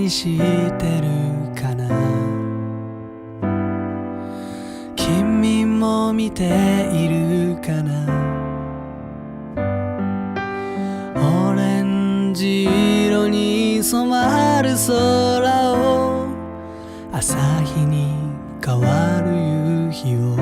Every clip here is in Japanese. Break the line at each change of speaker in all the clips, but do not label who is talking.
何してるかな。君も見ているかな。オレンジ色に染まる空を、朝日に変わる夕日を。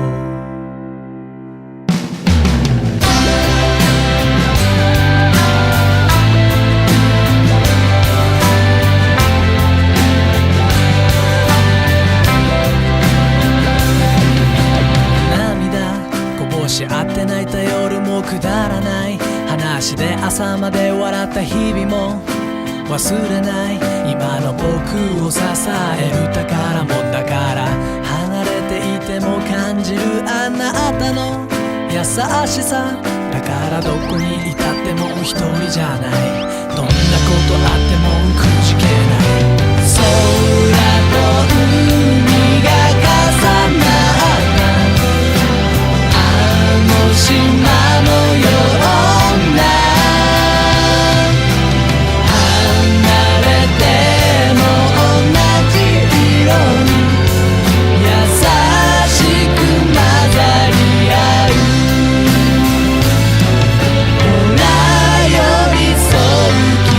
会って泣いた夜もくだらない話で朝まで笑った日々も忘れない。今の僕を支える宝物だから、離れていても感じるあなたの優しさだから、どこにいたっても一人じゃない。どんなことあってもくじけない。空と海が重なった島のような、離れても同じ色に優しく混ざり合う。ほら寄り添う絆。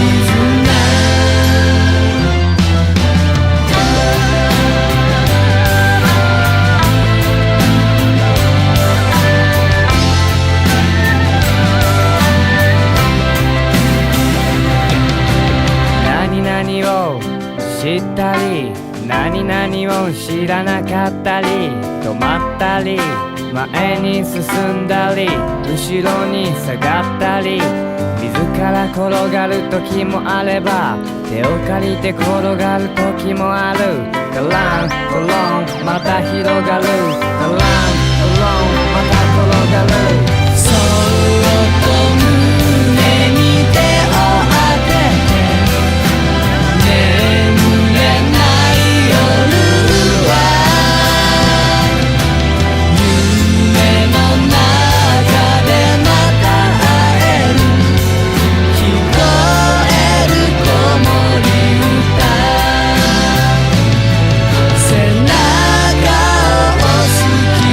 何々を知ったり、何々を知らなかったり、止まったり、前に進んだり、後ろに下がったり、自ら転がる時もあれば、手を借りて転がる時もある。カランコロンまた広がる。カランコロンまた転がる。
そっと胸に手を当てて、眠れない夜は夢の中でまた会える。聞こえる子守歌、背中を押す絆。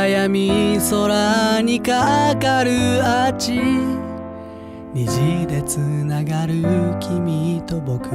闇空にかかるあっち虹でつながる君と僕